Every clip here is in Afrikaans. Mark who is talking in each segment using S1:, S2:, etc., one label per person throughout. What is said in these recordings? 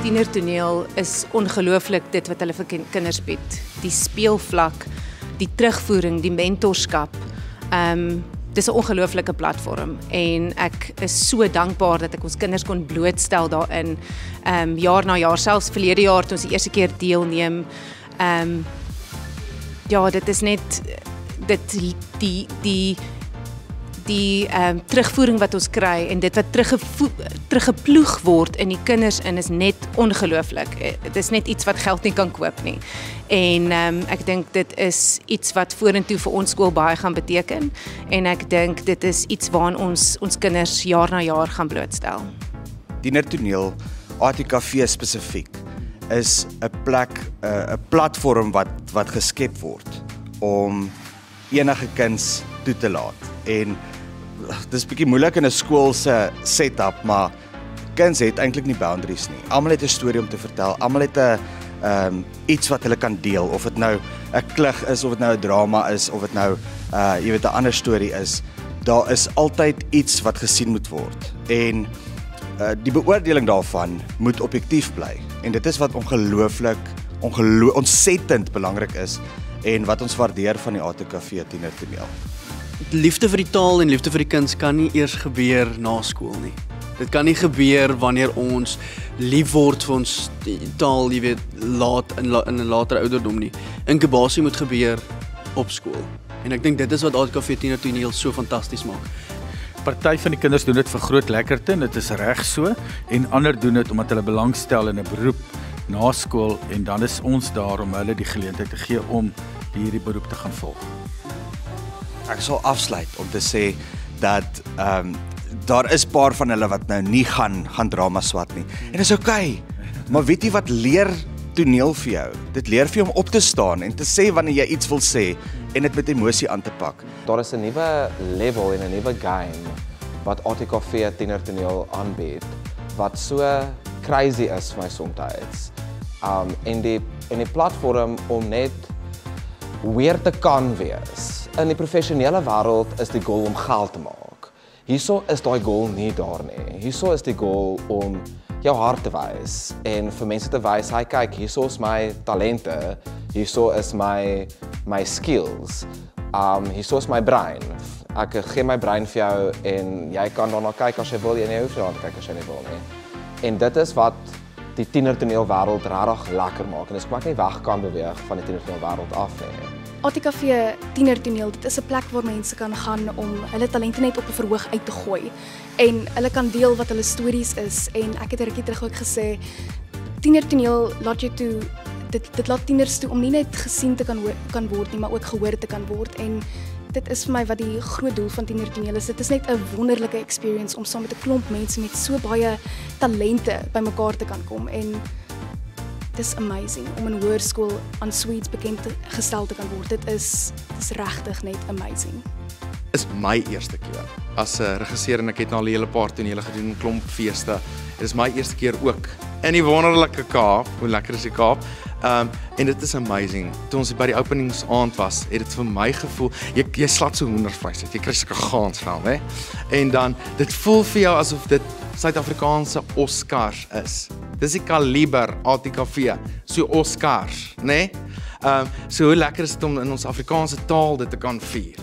S1: Tienertoneel is ongelooflik dit wat hulle vir kinders bied. Die speelvlak, die terugvoering, die mentorskap. Dis 'n ongelooflike platform en ek is so dankbaar dat ek ons kinders kon blootstel daarin. Jaar na jaar, selfs verlede jaar toe ons die eerste keer deelneem. Ja, dit is net die terugvoering wat ons kry en dit wat teruggeploeg word in die kinders in is net ongelooflik. Dit is net iets wat geld nie kan koop nie. En ek dink dit is iets wat vorentoe vir ons skool baie gaan beteken en ek dink dit is iets waaraan ons kinders jaar na jaar gaan blootstel.
S2: Tienertoneel, ATKV spesifiek, is 'n plek, 'n platform wat geskep word om enige kinds toe te laat. En dit is bietjie moeilik in 'n skool se setup, maar kinders het eintlik nie boundaries nie. Almal het 'n storie om te vertel. Almal het 'n iets wat hulle kan deel, of dit nou 'n klug is, of dit nou 'n drama is, of dit nou 'n ander storie is. Daar is altyd iets wat gesien moet word. En die beoordeling daarvan moet objektief bly. En dit is wat ontsettend belangrik is en wat ons waardeer van die ATKV Tienertoneel.
S3: Liefde vir die taal en liefde vir die kuns kan nie eers gebeur na skool nie. Dit kan nie gebeur wanneer ons lief word vir ons taal, jy weet, in 'n latere ouderdom nie. Inkubasie moet gebeur op skool. En ek dink dit is wat ATKV Tienertoneel so fantasties maak.
S4: Party van die kinders doen dit vir groot lekkerte en dit is reg so, en ander doen dit omdat hulle belangstel in 'n beroep na skool en dan is ons daar om hulle die geleentheid te gee om hierdie beroep te gaan volg.
S2: Ek sal afsluit om te sê dat daar is paar van hulle wat nou nie gaan drama swat nie. En dis okay. Maar weet jy wat leer toneel vir jou? Dit leer vir jou om op te staan en te sê wanneer jy iets wil sê en dit met emosie aan te pak.
S5: Daar is 'n nuwe level en 'n nuwe game wat ATKV Tienertoneel aanbied wat so crazy is vir my soms. En die platform om net weer te kan wees. In die professionele wêreld is die goal om geld te maak. Hierso is daai goal nie daar nie. Hierso is die goal om jou hart te wys en vir mense te wys, "Hy kyk, hierso is my talente, hierso is my skills. Hierso is my brein. Ek gee my brein vir jou en jy kan daarna kyk as jy wil en jy hoef daarna te kyk as jy nie wil nie." En dit is wat die tienertoneel wêreld regtig lekker maak en dis kom ek nie weg kan beweeg van die tienertoneel wêreld af nie.
S6: ATKV Tienertoneel, dit is 'n plek waar mense kan gaan om hulle talente net op 'n verhoog uit te gooi en hulle kan deel wat hulle stories is en ek het 'n rukkie terug ook gesê Tienertoneel laat jou toe dit laat tieners toe om nie net gesien te kan word nie, maar ook gehoor te kan word en dit is vir my wat die groot doel van Tienertoneel is. Dit is net 'n wonderlike experience om saam met 'n klomp mense met so baie talente bymekaar te kan kom en dis amazing om in hoërskool aan Swedes bekend gestel te kan word. Dit is regtig net amazing.
S7: Is my eerste keer as 'n regisseur en ek het nou al 'n hele paar tonele gedoen, 'n klomp feeste. Dit is my eerste keer ook in die wonderlike Kaap. Hoe lekker is die Kaap? En dit is amazing. Toe ons by die openingsaand was, het dit vir my gevoel, jy slat so hoendervleis uit, jy kry sulke gaansvel, hè? En dan, dit voel vir jou asof dit Suid-Afrikaanse Oscars is. Dis die kaliber ATKV, so Oscars, né? So hoe lekker is dit om in ons Afrikaanse taal dit te kan vier.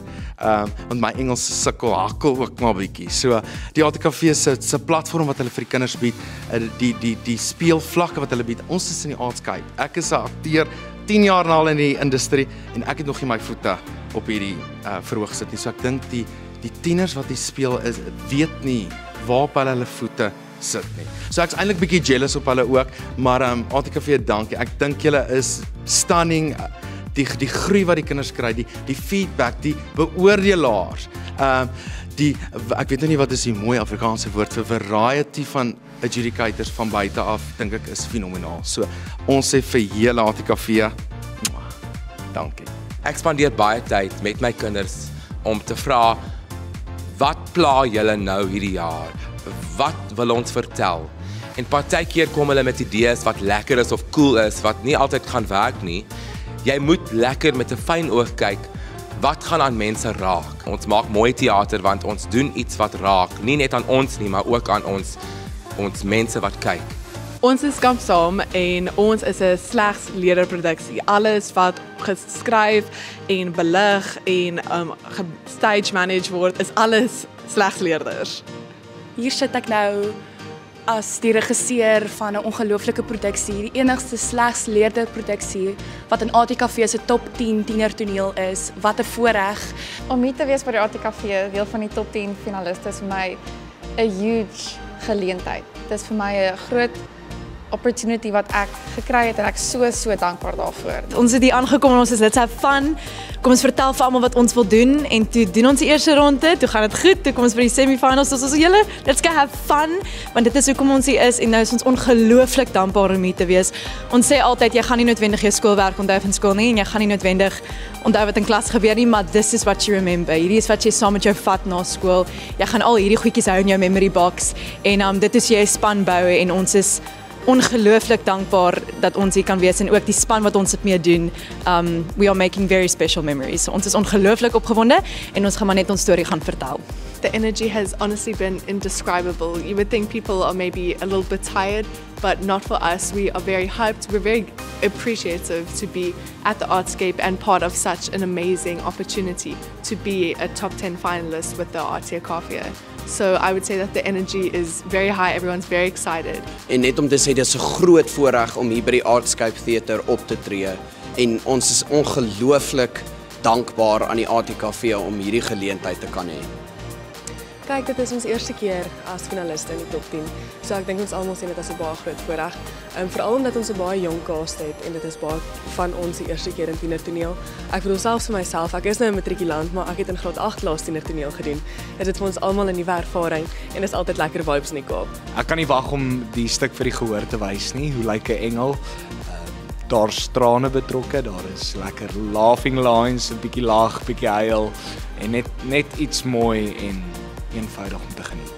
S7: Want my Engels sukkel hakkel ook maar bietjie. So die ATKV se platform wat hulle vir die kinders bied, die speelvlakke wat hulle bied. Ons is in die Artscape. Ek is 'n akteur 10 jaar nou al in die industrie en ek het nog nie my voete op hierdie verhoog gesit nie. So ek dink die tieners wat hier speel is weet nie waar op hulle voete sit nie. So ek's eintlik bietjie jealous op hulle ook, maar ATKV dankie. Ek dink julle is stunning. Die groei wat die kinders kry, die feedback, die beoordelaars, ek weet nou nie wat is die mooi Afrikaanse woord vir variety van adjudicators van buite af, dink ek is fenomenaal. So ons sê vir hele ATKV, dankie.
S8: Ek spandeer baie tyd met my kinders om te vra, wat pla julle nou hierdie jaar? Wat wil ons vertel? En partykeer kom hulle met idees wat lekker is of cool is, wat nie altyd gaan werk nie. Jy moet lekker met 'n fyn oog kyk, wat gaan aan mense raak? Ons maak mooi teater want ons doen iets wat raak, nie net aan ons nie, maar ook aan ons mense wat kyk.
S9: Ons is kamp saam en ons is 'n slegs leerderproduksie. Alles wat geskryf en belig en gestage manage word, is alles slegs leerders.
S6: Hier sit ek nou as die regisseur van 'n ongelooflike produksie, die enigste slegs leerderproduksie wat in ATKV se top 10 tienertoneel is. Wat 'n voorreg
S10: om hier te wees by die ATKV, deel van die top 10 finaliste, is vir my 'n huge geleentheid. Dit is vir my 'n groot opportunity wat ek gekry het en ek so dankbaar daarvoor.
S11: Ons het hier aangekom en ons is let's have fun. Kom ons vertel vir almal wat ons wil doen en toe doen ons die eerste ronde, toe gaan dit goed, toe kom ons by die semifinals, dus ons julle, let's go have fun, want dit is hoekom ons hier is en nou is ons ongelooflik dankbaar om hier te wees. Ons sê altyd jy gaan nie noodwendig jou skoolwerk onthou van skool nie en jy gaan nie noodwendig onthou wat in klas gebeur nie, maar this is what you remember. Hierdie is wat jy saam met jou vat na skool. Jy gaan al hierdie goedjies hou in jou memory box en dit is jy span bou en ons is ongelooflik dankbaar dat ons hier kan wees en ook die span wat ons dit mee doen. We are making very special memories. Ons is ongelooflik opgewonde en ons gaan maar net ons storie gaan vertel.
S9: The energy has honestly been indescribable. You would think people are maybe a little bit tired, but not for us. We are very hyped. We're very appreciative to be at the Artscape and part of such an amazing opportunity to be a top 10 finalist with the ATKV. So I would say that the energy is very high. Everyone's very excited.
S3: En net om te sê, dis 'n groot voorreg om hier by die Artscape Theater op te tree en ons is ongelooflik dankbaar aan die ATKV om hierdie geleentheid te kan hê.
S9: Kyk, dit is ons eerste keer as finaliste in die top 10. So ek dink ons almal sien dit as 'n baie groot voorreg. Veral omdat ons 'n baie jong cast het en dit is baie van ons die eerste keer in tienertoneel. Ek bedoel selfs vir myself, ek is nou 'n matrikulant, maar ek het in graad 8 laas tienertoneel gedoen. Dit is vir ons almal 'n nuwe ervaring en dis altyd lekker vibes in die Kaap.
S12: Ek kan nie wag om die stuk vir die gehoor te wys nie. Hoe lyk 'n engel? Daar's trane betrokke, daar is lekker laughing lines, 'n bietjie lag, bietjie huil en net iets mooi en eenvoudig om te geniet.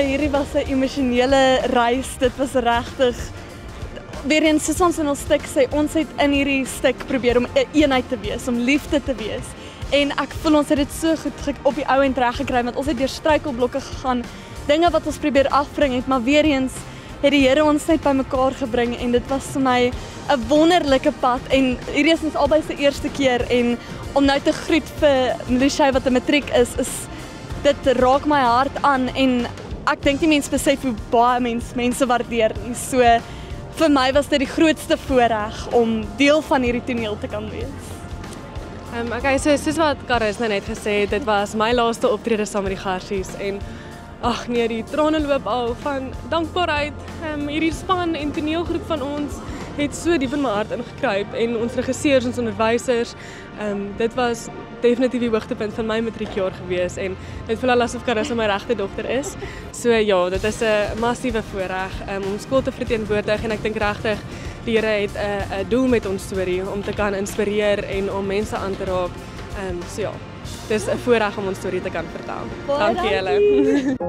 S11: Hierdie was 'n emosionele reis. Dit was regtig weer eens soos ons in ons stuk sê, ons het in hierdie stuk probeer om 'n eenheid te wees, om liefde te wees. En ek voel ons het dit so goed op die ou end reg gekry want ons het deur struikelblokke gegaan, dinge wat ons probeer afbring het, maar weer eens het die Here ons net bymekaar gebring en dit was vir my 'n wonderlike pad en hierdie is ons albei se eerste keer en om nou te groet vir Melissa wat 'n matriek is dit raak my hart aan en ek dink die mense besef hoe baie mense waardeer nie. So vir my was dit die grootste voorreg om deel van hierdie toneel te kan wees.
S9: Okay, so soos wat Karis nou net gesê het, dit was my laaste optrede saam met die Garsies en ag nee, die trane loop al van dankbaarheid. Hierdie span en toneelgroep van ons het so diep in my hart ingekruip en ons regisseurs, ons onderwysers, dit was definitief die hoogtepunt van my matriekjaar gewees en dit voel al asof Karissa my regte dogter is. So ja, dit is 'n massiewe voorreg om skool te verteenwoordig en ek dink regtig die Here het 'n doel met ons storie om te kan inspireer en om mense aan te raak. So ja, dis 'n voorreg om ons storie te kan vertel. Dankie julle.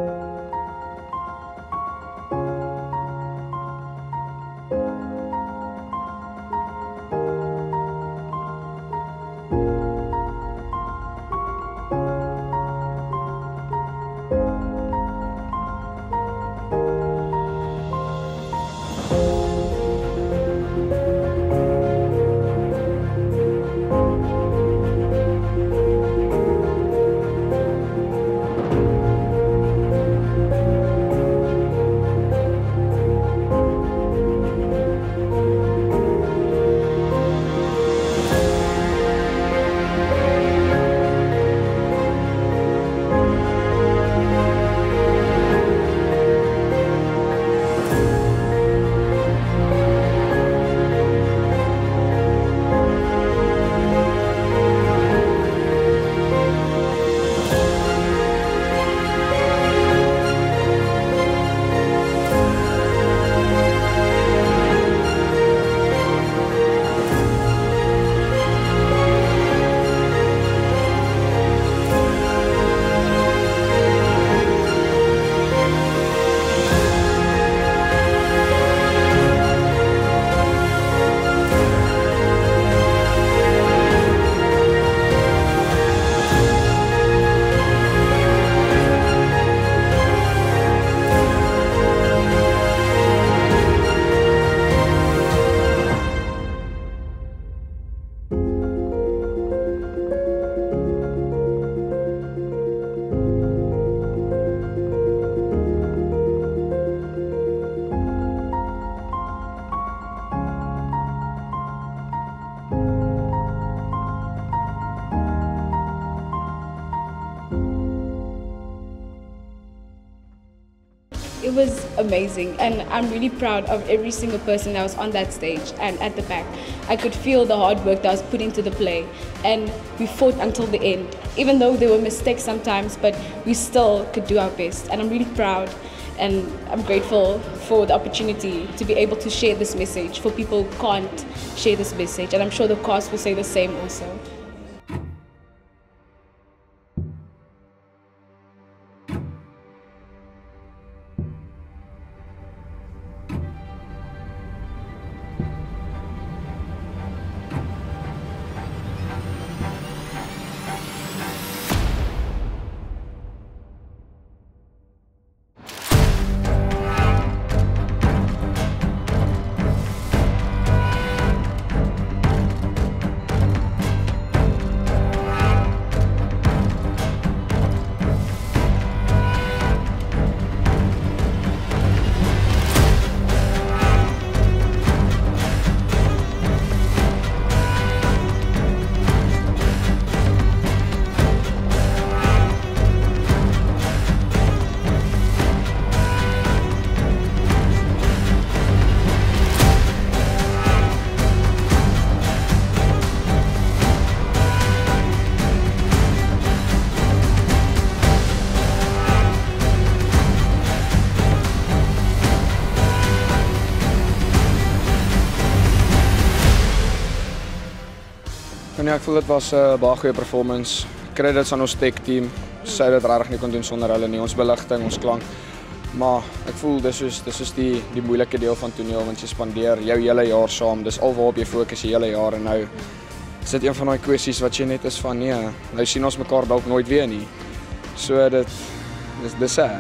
S13: It was amazing, and I'm really proud of every single person that was on that stage and at the back. I could feel the hard work that was put into the play, and we fought until the end. Even though there were mistakes sometimes, but we still could do our best, and I'm really proud. And I'm grateful for the opportunity to be able to share this message for people who can't share this message. And I'm sure the cast will say the same also.
S14: Nee, ek voel dit was 'n baie goeie performance. Credits aan ons tech team. Sou dit regtig nie kon doen sonder hulle nie. Ons beligting, ons klank. Maar ek voel dis is die moeilike deel van toneel want jy spandeer jou hele jaar saam. Dis alwaarop jy fokus die hele jaar en nou is dit een van daai kwessies wat jy net is van nee, nou sien ons mekaar dalk nooit weer nie. So dis sad.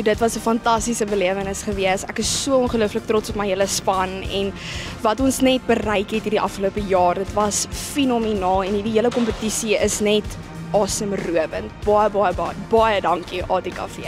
S6: Dit was 'n fantastiese belewenis gewees. Ek is so ongelooflik trots op my hele span en wat ons net bereik het hierdie afgelope jaar. Dit was fenomenaal en hierdie hele kompetisie is net asemrowend. Baie dankie ATKV.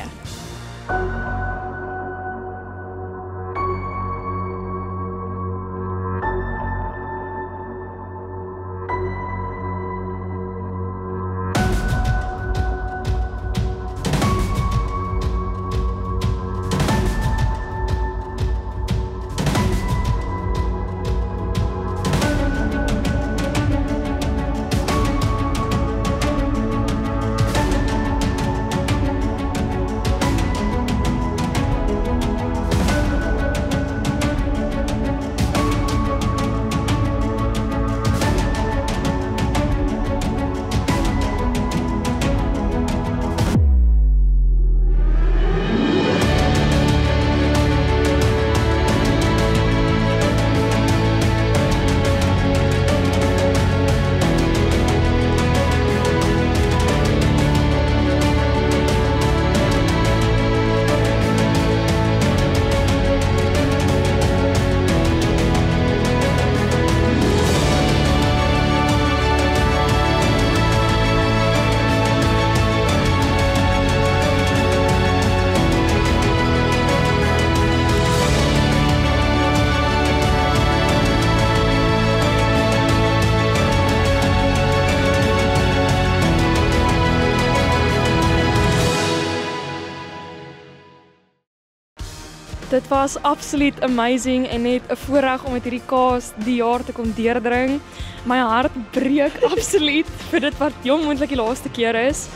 S11: Dit was absoluut amazing en net 'n voorreg om met hierdie cast die jaar te kon deurdring. My hart breek absoluut vir dit wat jong moontlik die laaste keer is.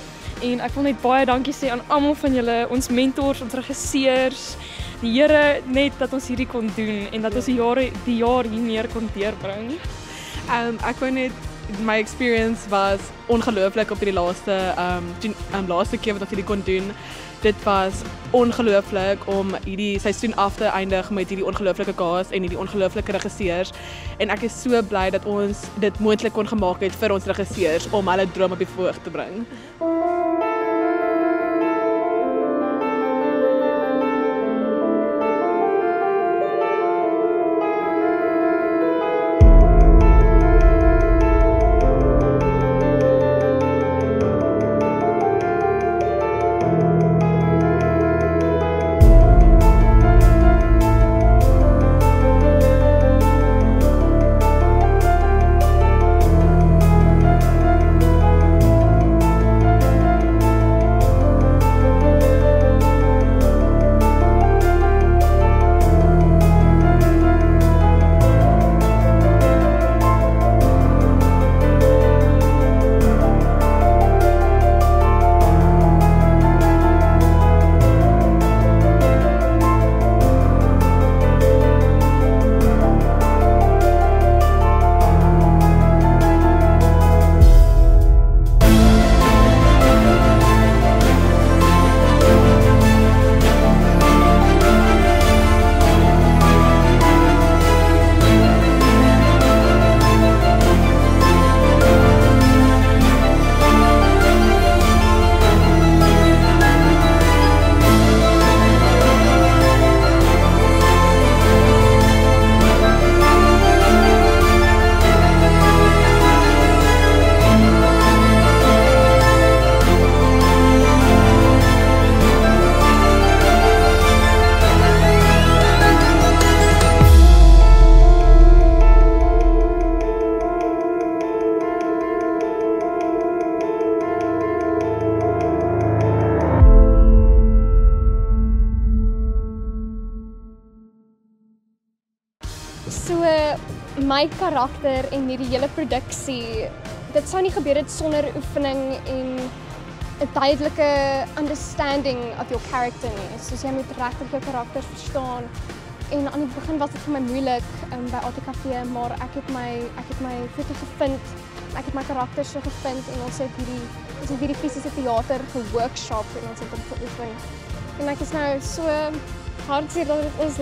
S11: En ek wil net baie dankie sê aan almal van julle, ons mentors, ons regisseurs, die Here net dat ons hierdie kon doen en dat ons die jaar hiermee kon deurbring.
S9: Ek wou net my experience was ongelooflik op die laaste keer wat ons hierdie kon doen. Dit was ongelooflik om hierdie seisoen af te eindig met hierdie ongelooflike cast en hierdie ongelooflike regisseurs. En ek is so bly dat ons dit moontlik kon gemaak het vir ons regisseurs om hulle droom op die voorg te bring.
S6: My karakter en hierdie hele produksie, dit sou nie gebeur het sonder oefening en 'n duidelike understanding of your character nie. Soos jy moet regtig jou karakter verstaan. En aan die begin was dit vir my moeilik by ATKV, maar ek het my voete gevind. Ek het my karakter so gevind en ons het hierdie fisiese teater geworkshop en ons het hom geoefen. En ek is nou so hartseer dat dit ons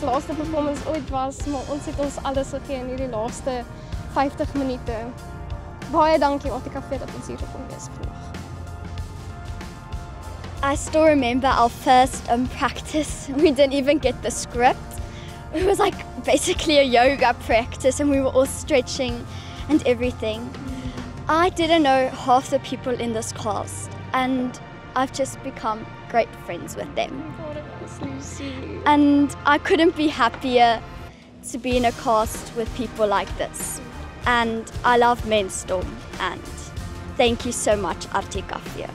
S6: laaste performance ooit was, maar ons het ons alles gegee in hierdie laaste 50 minute. Baie dankie ATKV dat ons hier kon wees vandag.
S15: I still remember our first practice. We didn't even get the script. It was like basically a yoga practice and we were all stretching and everything. I didn't know half the people in this cast and I've just become great friends with them. And I couldn't be happier to be in a cast with people like this. And I love Menstorm and thank you so much ATKV.